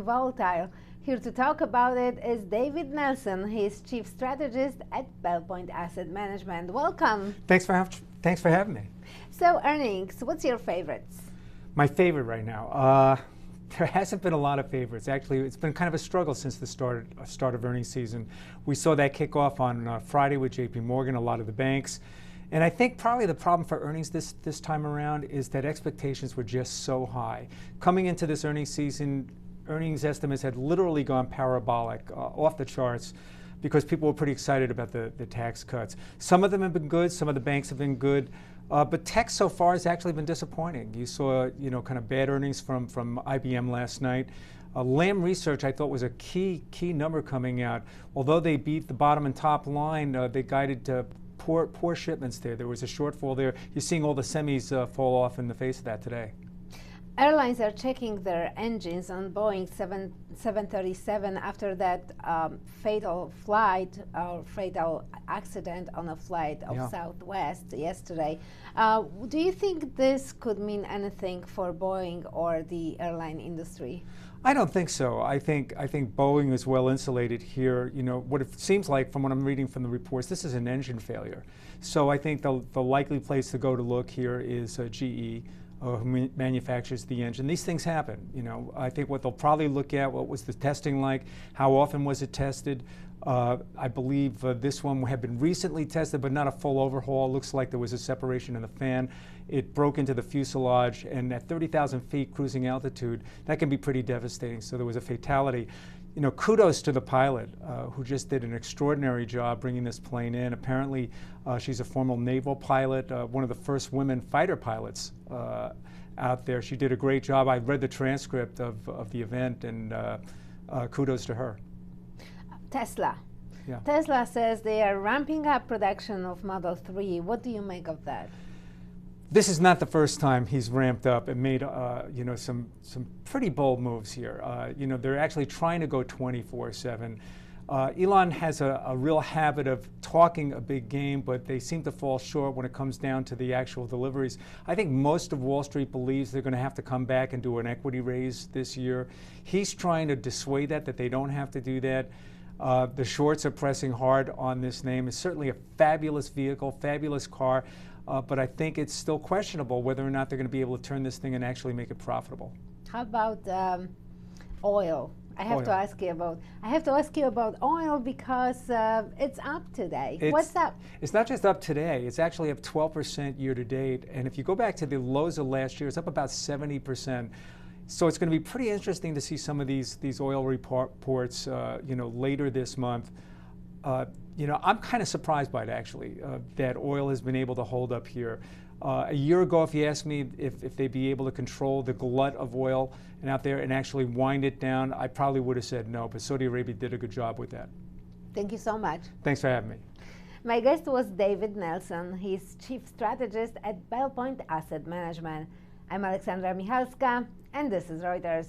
volatile. Here to talk about it is David Nelson. He's Chief Strategist at Belp Asset Management. Welcome. Thanks for having me. So earnings, what's your favorites? My favorite right now. There hasn't been a lot of favorites. Actually, it's been kind of a struggle since the start of earnings season. We saw that kick off on Friday with JP Morgan, a lot of the banks. And I think probably the problem for earnings this time around is that expectations were just so high. Coming into this earnings season, earnings estimates had literally gone parabolic, off the charts, because people were pretty excited about the tax cuts. Some of them have been good, some of the banks have been good, but tech so far has actually been disappointing. You saw, kind of bad earnings from IBM last night. Lam Research, I thought, was a key number coming out. Although they beat the bottom and top line, they guided to poor shipments there. There was a shortfall there. You're seeing all the semis fall off in the face of that today. Airlines are checking their engines on Boeing 737 after that fatal accident on a flight of Southwest yesterday. Do you think this could mean anything for Boeing or the airline industry? I don't think so. I think Boeing is well insulated here. What it seems like from what I'm reading from the reports, this is an engine failure. So I think the likely place to go to look here is GE. Who manufactures the engine. These things happen. I think what they'll probably look at, what was the testing like, how often was it tested. I believe this one had been recently tested, but not a full overhaul. Looks like there was a separation in the fan. It broke into the fuselage, and at 30,000 feet cruising altitude, that can be pretty devastating. So there was a fatality. Kudos to the pilot who just did an extraordinary job bringing this plane in. Apparently, she's a former naval pilot, one of the first women fighter pilots out there. She did a great job. I read the transcript of the event, and kudos to her. Tesla. Yeah. Tesla says they are ramping up production of Model 3. What do you make of that? This is not the first time he's ramped up and made some pretty bold moves here. They're actually trying to go 24/7. Elon has a real habit of talking a big game, but they seem to fall short when it comes down to the actual deliveries. I think most of Wall Street believes they're going to have to come back and do an equity raise this year. He's trying to dissuade that they don't have to do that. The shorts are pressing hard on this name. It's certainly a fabulous vehicle, fabulous car. But I think it's still questionable whether or not they're going to be able to turn this thing and actually make it profitable. How about oil? I have to ask you about oil because it's up today. What's up? It's not just up today. It's actually up 12% year to date. And if you go back to the lows of last year, it's up about 70%. So it's going to be pretty interesting to see some of these oil reports, later this month. I'm kind of surprised by it, actually, that oil has been able to hold up here. A year ago, if you asked me if they'd be able to control the glut of oil and out there and actually wind it down, I probably would have said no, but Saudi Arabia did a good job with that. Thank you so much. Thanks for having me. My guest was David Nelson. He's Chief Strategist at Belp Asset Management. I'm Alexandra Michalska, and this is Reuters.